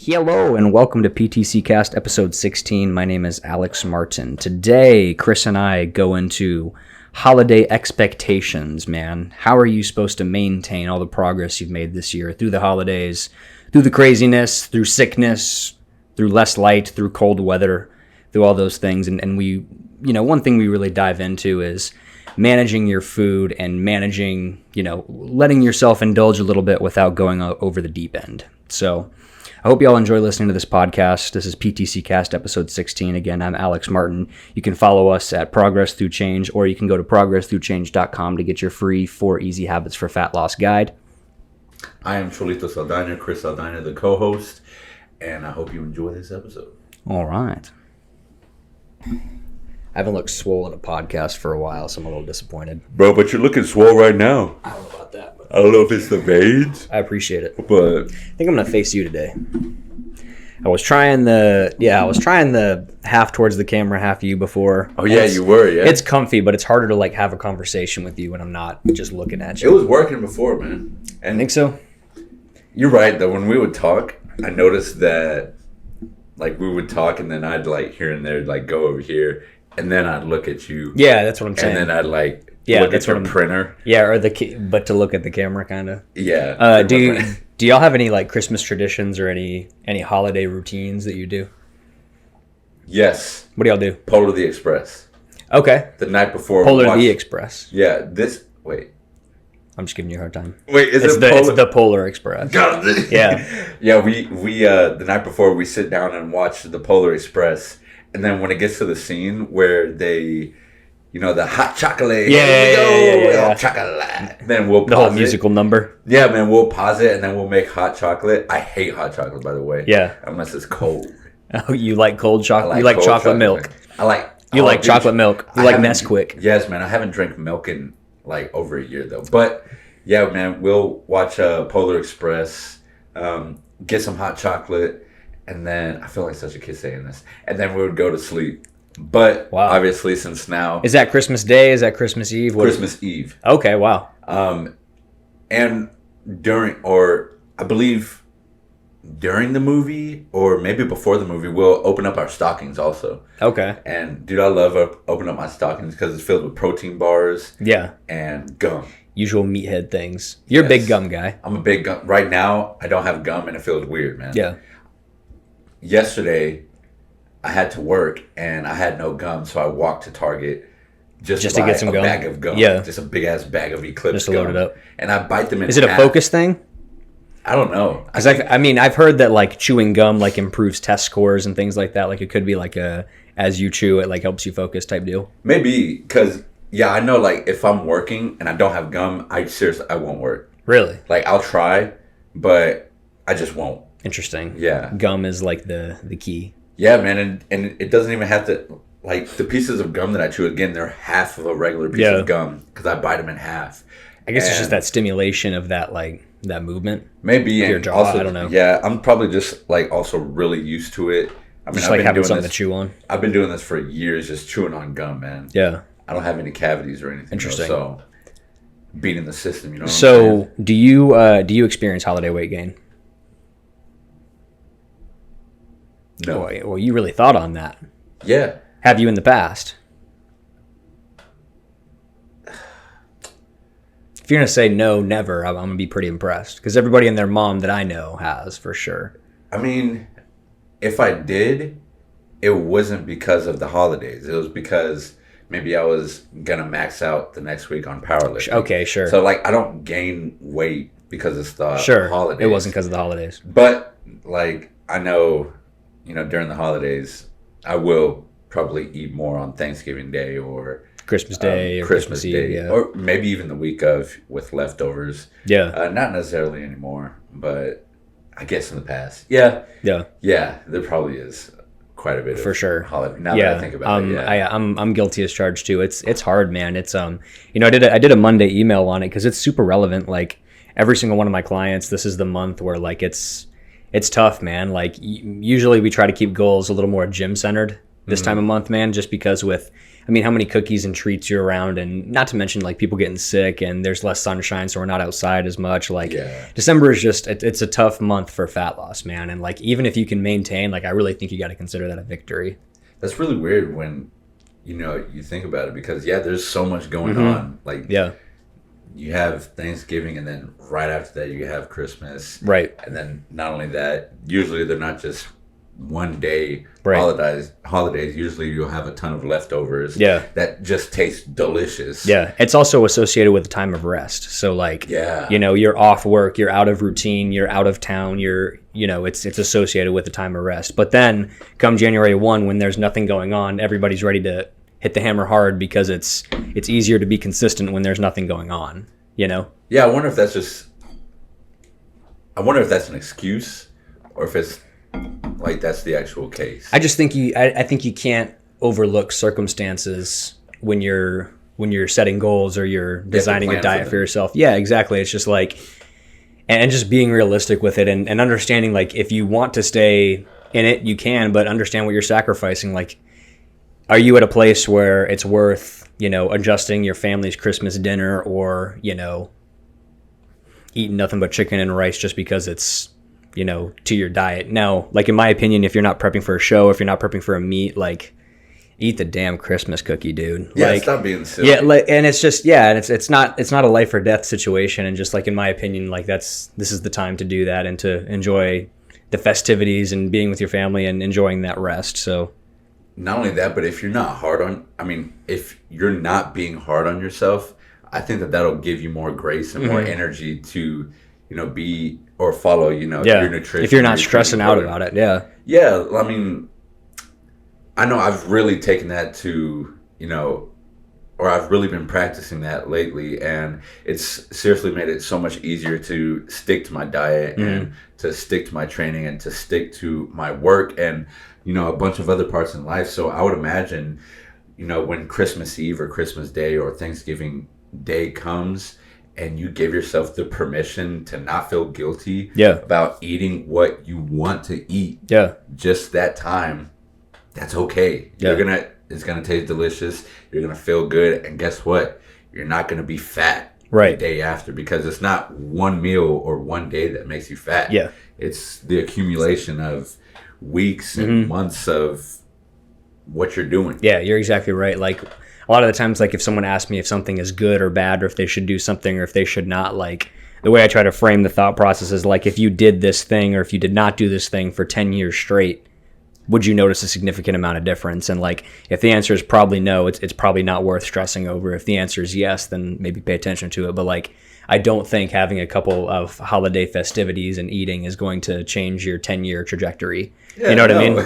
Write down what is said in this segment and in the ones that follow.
Hello and welcome to PTC Cast episode 16. My name is Alex Martin. Today, Chris and I go into holiday expectations, man. How are you supposed to maintain all the progress you've made this year through the holidays, through the craziness, through sickness, through less light, through cold weather, through all those things. And we, one thing we really dive into is managing your food and managing, letting yourself indulge a little bit without going over the deep end. So I hope you all enjoy listening to this podcast. This is PTC Cast episode 16. Again, I'm Alex Martin. You can follow us at Progress Through Change, or you can go to progressthroughchange.com to get your free 4 Easy Habits for Fat Loss guide. I am Saldana, Chris Saldana, the co-host, and I hope you enjoy this episode. All right. I haven't looked swole in a podcast for a while, so I'm a little disappointed. Bro, but you're looking swole right now. I don't know about that, but I don't know if it's the veins. I appreciate it. But I think I'm going to face you today. I was trying the half towards the camera, half you before. Oh, yeah, you were, yeah. It's comfy, but it's harder to, have a conversation with you when I'm not just looking at you. It was working before, man. And I think so. You're right, though. When we would talk, I noticed that, we would talk, and then I'd, here and there, go over here, and then I'd look at you. Yeah, that's what I'm saying. And then I'd, look at your printer. Yeah, or but to look at the camera, kind of. Yeah. Do y'all have any, Christmas traditions or any holiday routines that you do? Yes. What do y'all do? Polar the Express. Okay. The night before. Polar the Express. Yeah, wait. I'm just giving you a hard time. Wait, it's the Polar Express. God. Yeah. Yeah, we the night before we sit down and watch the Polar Express, and then when it gets to the scene where they, the hot chocolate. Yeah. Chocolate. Then we'll pause the whole musical number. Yeah, man, we'll pause it and then we'll make hot chocolate. I hate hot chocolate, by the way. Yeah. Unless it's cold. Oh, you like cold chocolate? You like chocolate milk? Man. You like chocolate milk? You like Nesquik? Yes, man. I haven't drank milk in over a year though. But yeah, man, we'll watch Polar Express, get some hot chocolate, and then I feel like such a kid saying this, and then we would go to sleep. But obviously, since now, is that Christmas Day? Is that Christmas Eve? Christmas Eve. Okay, wow. And I believe during the movie, or maybe before the movie, we'll open up our stockings also. Okay. And dude, I love opening up my stockings because it's filled with protein bars. Yeah. And gum. Usual meathead things. You're a big gum guy. I'm a big gum. Right now, I don't have gum, and it feels weird, man. Yeah. Yesterday, I had to work, and I had no gum, so I walked to Target just to get some gum. Bag of gum. Yeah. Just a big-ass bag of Eclipse just to load it up. And I bite them in half. Is it a focus thing? I don't know. Because I've heard that chewing gum improves test scores and things like that. It could be as you chew it helps you focus type deal. Maybe because I know if I'm working and I don't have gum, I won't work. Really? I'll try, but I just won't. Interesting. Yeah. Gum is the key. Yeah, man, and it doesn't even have to the pieces of gum that I chew. Again, they're half of a regular piece of gum because I bite them in half. I guess it's just that stimulation of that that movement. Maybe your jaw. Also, I don't know. Yeah, I'm probably just also really used to it. I mean, I've been having something to chew on. I've been doing this for years, just chewing on gum, man. Yeah. I don't have any cavities or anything. Interesting. So beating the system, you know. So do you experience holiday weight gain? No. Well, you really thought on that. Yeah. Have you in the past? If you're going to say no, never, I'm going to be pretty impressed. Because everybody and their mom that I know has, for sure. I mean, if I did, it wasn't because of the holidays. It was because maybe I was going to max out the next week on powerlifting. Okay, sure. So, I don't gain weight because it's the holidays. It wasn't because of the holidays. But, I know, during the holidays, I will probably eat more on Thanksgiving Day or Christmas Day or Christmas Eve, yeah. Or maybe even the week of with leftovers. Yeah. Not necessarily anymore, but I guess in the past. Yeah. Yeah. Yeah, there probably is quite a bit for sure holiday. Now that I think about it, yeah. I'm guilty as charged too. It's hard, man. It's I did a Monday email on it because it's super relevant. Every single one of my clients, this is the month where it's tough, man. Usually we try to keep goals a little more gym centered this time of month, man, just because I mean, how many cookies and treats you're around, and not to mention like people getting sick and there's less sunshine, so we're not outside as much. Like December is just, it's a tough month for fat loss, man. And like, even if you can maintain, like, I really think you got to consider that a victory. That's really weird when, you think about it, because there's so much going on. Like, you have Thanksgiving, and then right after that you have Christmas. Right. And then not only that, usually they're not just one day holidays. Usually you'll have a ton of leftovers that just taste delicious. It's also associated with a time of rest, so like you're off work, you're out of routine, you're out of town, it's associated with a time of rest. But then come January 1, when there's nothing going on, everybody's ready to hit the hammer hard, because it's easier to be consistent when there's nothing going on. I wonder if that's an excuse, or if it's like that's the actual case. I just think I think you can't overlook circumstances when you're setting goals or you're designing a diet for yourself. Yeah, exactly. It's just like, and just being realistic with it, and understanding, like, if you want to stay in it, you can, but understand what you're sacrificing. Like, are you at a place where it's worth, adjusting your family's Christmas dinner, or, eating nothing but chicken and rice just because it's, to your diet? Now, like, in my opinion, if you're not prepping for a show, if you're not prepping for a meet, like, eat the damn Christmas cookie, dude. Yeah, like, stop being silly. Yeah, like, and it's just, and it's not a life or death situation. And just, like, in my opinion, like, this is the time to do that and to enjoy the festivities and being with your family and enjoying that rest. So not only that, but if you're not if you're not being hard on yourself, I think that'll give you more grace and more energy to, be or follow, your nutrition. If you're not stressing out about it, Yeah, I mean, I know I've really taken that to, or I've really been practicing that lately, and it's seriously made it so much easier to stick to my diet and to stick to my training and to stick to my work and, a bunch of other parts in life. So I would imagine, when Christmas Eve or Christmas Day or Thanksgiving Day comes, and you give yourself the permission to not feel guilty about eating what you want to eat just that time, that's okay. It's gonna taste delicious, you're gonna feel good, and guess what, you're not gonna be fat the day after, because it's not one meal or one day that makes you fat. It's the accumulation of weeks and months of what you're doing. You're exactly right. Like, a lot of the times, like, if someone asks me if something is good or bad, or if they should do something or if they should not, like, the way I try to frame the thought process is, like, if you did this thing or if you did not do this thing for 10 years straight, would you notice a significant amount of difference? And, like, if the answer is probably no, it's probably not worth stressing over. If the answer is yes, then maybe pay attention to it. But, like, I don't think having a couple of holiday festivities and eating is going to change your 10-year trajectory. You know what I mean?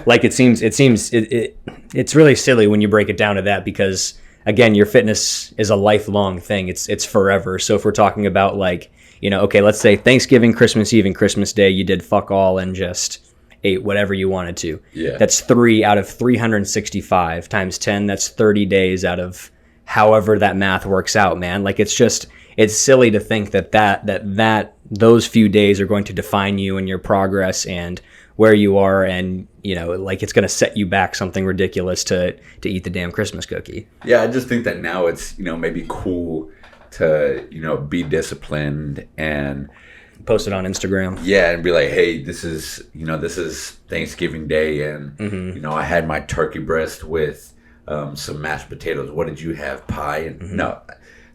Like, it's really silly when you break it down to that, because, again, your fitness is a lifelong thing. It's forever. So if we're talking about, like, okay, let's say Thanksgiving, Christmas Eve, and Christmas Day, you did fuck all and just ate whatever you wanted to. That's 3 out of 365 times 10. That's 30 days out of however that math works out, man. Like, it's silly to think that those few days are going to define you and your progress and where you are, and like, it's going to set you back something ridiculous to eat the damn Christmas cookie. I just think that now it's maybe cool to be disciplined and post it on Instagram. And be like, hey, this is Thanksgiving Day, and I had my turkey breast with some mashed potatoes. What did you have? Pie? And no,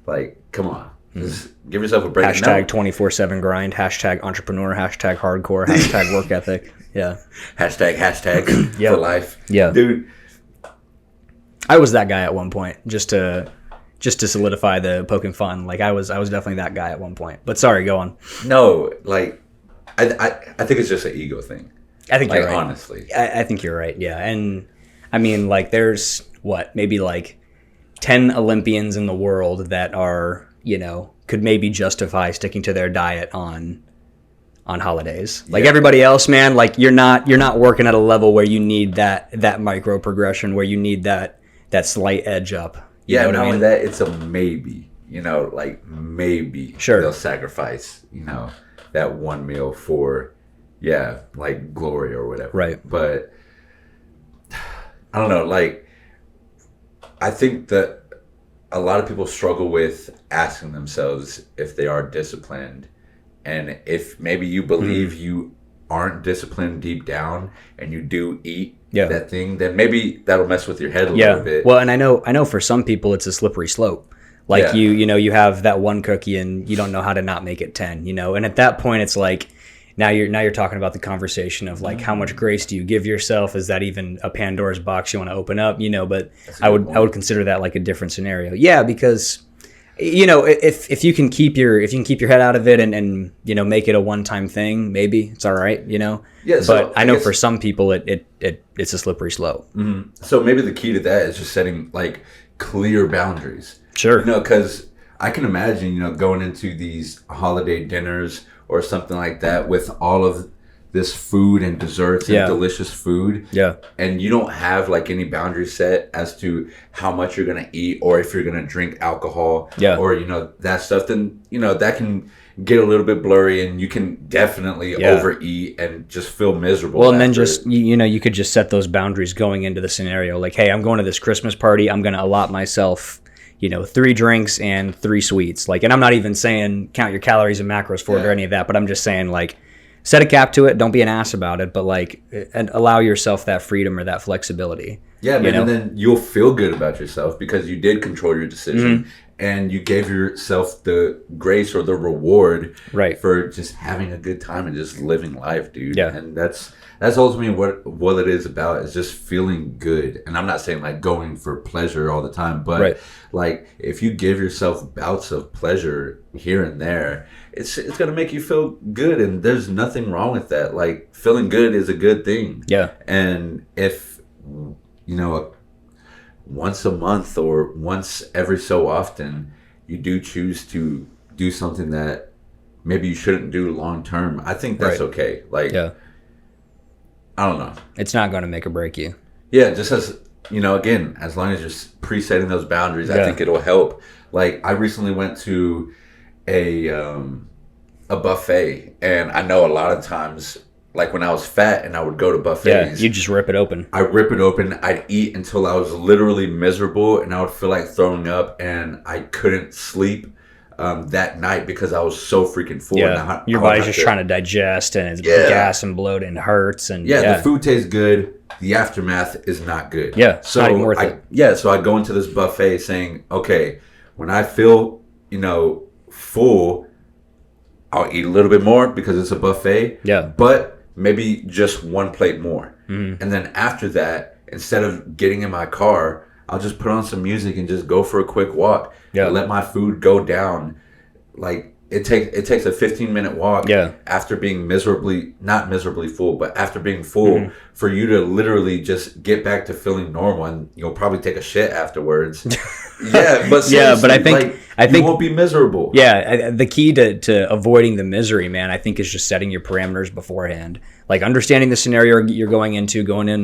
like, come on. Just give yourself a break. Hashtag 24/7 grind. Hashtag entrepreneur. Hashtag hardcore. Hashtag work ethic. Hashtag for life. Dude. I was that guy at one point, just to solidify the poking fun. Like, I was definitely that guy at one point. But sorry, go on. No, like, I think it's just an ego thing. I think you're right. Honestly. I think you're right, yeah. And, I mean, like, there's, maybe, like, 10 Olympians in the world that are, could maybe justify sticking to their diet on holidays. Like, everybody else, man, like, you're not working at a level where you need that micro progression, where you need that slight edge up. You know what I mean? That it's a maybe, like, maybe they'll sacrifice, that one meal for, like, glory or whatever. Right. But I don't know, like, I think that a lot of people struggle with asking themselves if they are disciplined, and if maybe you believe you aren't disciplined deep down and you do eat that thing, then maybe that'll mess with your head a little bit. Well, and I know for some people it's a slippery slope. Like you have that one cookie and you don't know how to not make it 10, and at that point it's like now you're talking about the conversation of like how much grace do you give yourself? Is that even a Pandora's box you want to open up? But I would consider that like a different scenario. Yeah, because if you can keep your head out of it and make it a one-time thing, maybe it's all right, Yeah, so but I know for some people it's a slippery slope. Mm-hmm. So maybe the key to that is just setting like clear boundaries. Sure. Because I can imagine, going into these holiday dinners or something like that with all of this food and desserts and delicious food. Yeah. And you don't have like any boundaries set as to how much you're going to eat or if you're going to drink alcohol or, that stuff, then, that can get a little bit blurry and you can definitely overeat and just feel miserable. Well, and then just, you could just set those boundaries going into the scenario. Like, hey, I'm going to this Christmas party. I'm going to allot myself 3 drinks and 3 sweets. Like, and I'm not even saying count your calories and macros for it or any of that, but I'm just saying like set a cap to it. Don't be an ass about it, but like and allow yourself that freedom or that flexibility. Yeah, man, and then you'll feel good about yourself because you did control your decision and you gave yourself the grace or the reward for just having a good time and just living life, dude. Yeah. And that's ultimately what it is about, is just feeling good. And I'm not saying like going for pleasure all the time, but like if you give yourself bouts of pleasure here and there, it's going to make you feel good, and there's nothing wrong with that. Like feeling good is a good thing. Yeah. And if once a month or once every so often you do choose to do something that maybe you shouldn't do long term, I think that's okay. Like I don't know. It's not going to make or break you. Yeah, just as, again, as long as you're presetting those boundaries, I think it'll help. Like, I recently went to a buffet, and I know a lot of times, like when I was fat and I would go to buffets. You just rip it open. I rip it open. I'd eat until I was literally miserable, and I would feel like throwing up, and I couldn't sleep that night because I was so freaking full. Yeah, your body's just trying to digest, and it's gas and bloat and hurts. And the food tastes good. The aftermath is not good. Yeah, so not even worth it. So I go into this buffet saying, okay, when I feel full, I'll eat a little bit more because it's a buffet. Yeah, but maybe just 1 plate more. Mm-hmm. And then after that, instead of getting in my car, I'll just put on some music and just go for a quick walk. Yeah. Let my food go down. Like it takes a 15-minute walk after being not miserably full, but after being full for you to literally just get back to feeling normal, and you'll probably take a shit afterwards. But I think you won't be miserable. Yeah, the key to avoiding the misery, man, I think is just setting your parameters beforehand. Like understanding the scenario you're going in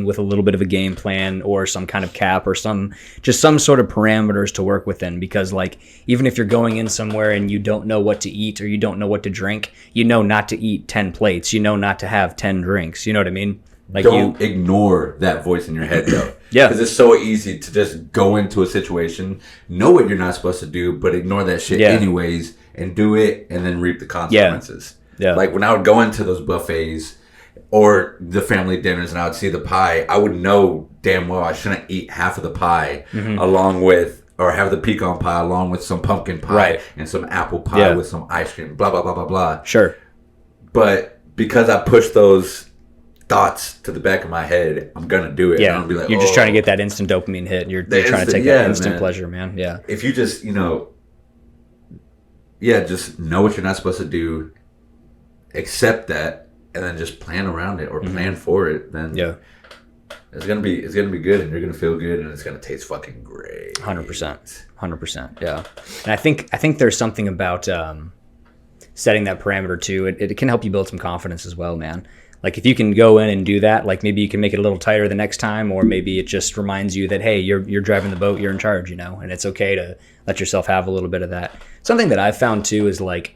with a little bit of a game plan or some kind of cap or some sort of parameters to work within. Because like even if you're going in somewhere and you don't know what to eat or you don't know what to drink, not to eat 10 plates, not to have 10 drinks. You know what I mean? Like don't ignore that voice in your head though. Because it's so easy to just go into a situation, know what you're not supposed to do, but ignore that shit anyways and do it and then reap the consequences. Yeah. Like when I would go into those buffets or the family dinners and I would see the pie, I would know damn well I shouldn't eat half of the pie along with, or have the pecan pie along with some pumpkin pie and some apple pie with some ice cream, blah, blah, blah, blah, blah. Sure. But because I pushed those thoughts to the back of my head, I'm going to do it. Yeah. I'm gonna be like, you're just trying to get that instant dopamine hit. And you're trying to take that instant pleasure, man. Yeah. If you just, just know what you're not supposed to do, accept that, and then just plan around it or plan for it, then it's gonna be good, and you're gonna feel good, and it's gonna taste fucking great. 100%. Yeah. And I think there's something about setting that parameter too. It can help you build some confidence as well, man. Like if you can go in and do that, like maybe you can make it a little tighter the next time, or maybe it just reminds you that, hey, you're driving the boat, you're in charge, and it's okay to let yourself have a little bit of that. Something that I've found too is like,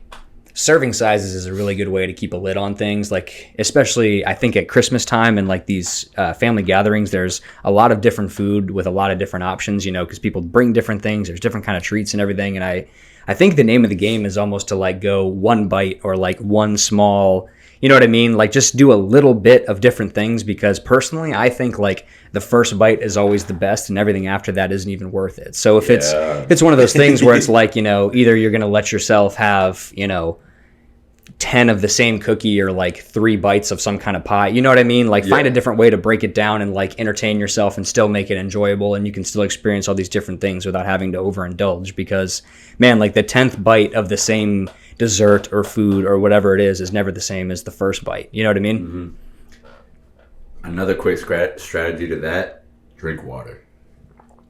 serving sizes is a really good way to keep a lid on things. Like, especially I think at Christmas time and like these family gatherings, there's a lot of different food with a lot of different options, you know, because people bring different things. There's different kind of treats and everything. And I think the name of the game is almost to like go one bite or like one small, you know what I mean? Like just do a little bit of different things, because personally, I think like the first bite is always the best and everything after that isn't even worth it. So if it's one of those things where it's like, you know, either you're going to let yourself have, you know, 10 of the same cookie or like 3 bites of some kind of pie, you know what I mean? Like find a different way to break it down and like entertain yourself and still make it enjoyable, and you can still experience all these different things without having to overindulge. Because man, like the 10th bite of the same dessert or food or whatever it is never the same as the first bite, you know what I mean? Mm-hmm. Another quick strategy to that: drink water.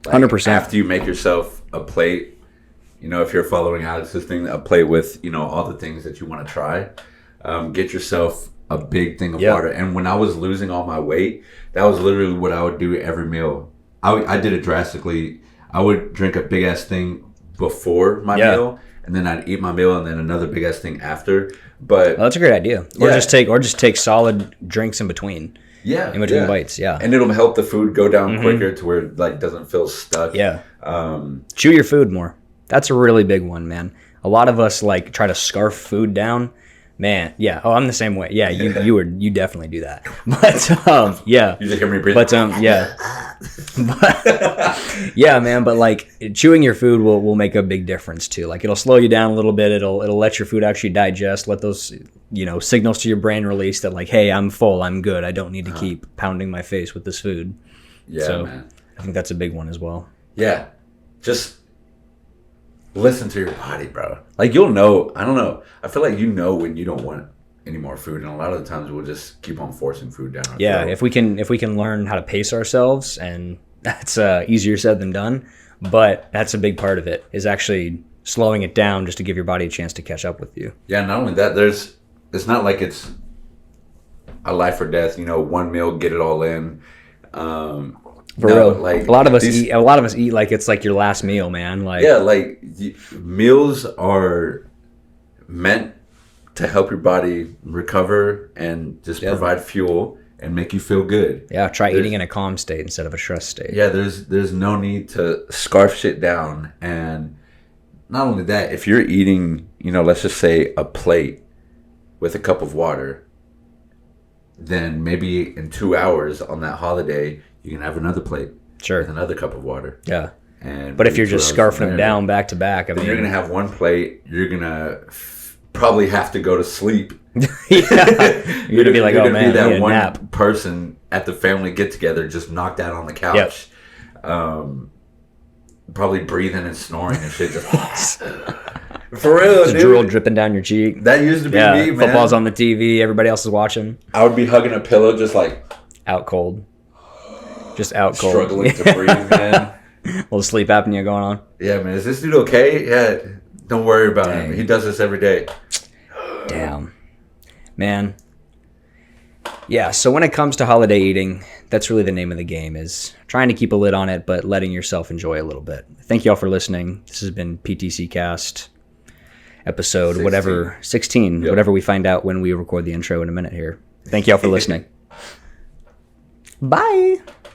Like 100%. After you make yourself a plate, you know, if you're following Alex's thing, a plate with, you know, all the things that you want to try, get yourself a big thing of water. And when I was losing all my weight, that was literally what I would do every meal. I did it drastically. I would drink a big ass thing before my meal, and then I'd eat my meal and then another big ass thing after. But that's a great idea. Or just take solid drinks in between. Yeah, in between bites. Yeah, and it'll help the food go down quicker to where it like doesn't feel stuck. Yeah, chew your food more. That's a really big one, man. A lot of us like try to scarf food down. Man, yeah. Oh, I'm the same way. Yeah, you definitely do that. But yeah, you just hear me breathe. But yeah, yeah, man. But like chewing your food will make a big difference too. Like it'll slow you down a little bit. It'll let your food actually digest. Let those, you know, signals to your brain release that like, hey, I'm full. I'm good. I don't need to keep pounding my face with this food. Yeah, so, man. I think that's a big one as well. Yeah, just listen to your body, bro. Like you'll know. I don't know. I feel like you know when you don't want any more food, and a lot of the times we'll just keep on forcing food down our throat. If we can learn how to pace ourselves, and that's easier said than done, but that's a big part of it, is actually slowing it down just to give your body a chance to catch up with you. Yeah, not only that, it's not like it's a life or death. You know, one meal, get it all in. For real, like a lot of us eat like it's like your last meal, man. Like meals are meant to help your body recover and just provide fuel and make you feel good. Yeah, try eating in a calm state instead of a stress state. Yeah, there's no need to scarf shit down. And not only that, if you're eating, you know, let's just say a plate with a cup of water, then maybe in 2 hours on that holiday, you can have another plate with another cup of water. Yeah. But if you're just scarfing them down back to back, I mean, you're going to have one plate. You're going to probably have to go to sleep. You're going to be like, oh man, be I need that a one nap. person at the family get together just knocked out on the couch. Yep. Probably breathing and snoring and shit. Just for real, just drool dripping down your cheek. That used to be me, man. Football's on the TV. Everybody else is watching. I would be hugging a pillow just like... Out cold. Just out cold. Struggling to breathe, man. A little sleep apnea going on. Yeah, man. Is this dude okay? Yeah. Don't worry about him. He does this every day. Damn. Man. Yeah, so when it comes to holiday eating, that's really the name of the game, is trying to keep a lid on it, but letting yourself enjoy a little bit. Thank you all for listening. This has been PTC Cast episode 16, Yep. Whatever we find out when we record the intro in a minute here. Thank you all for listening. Bye.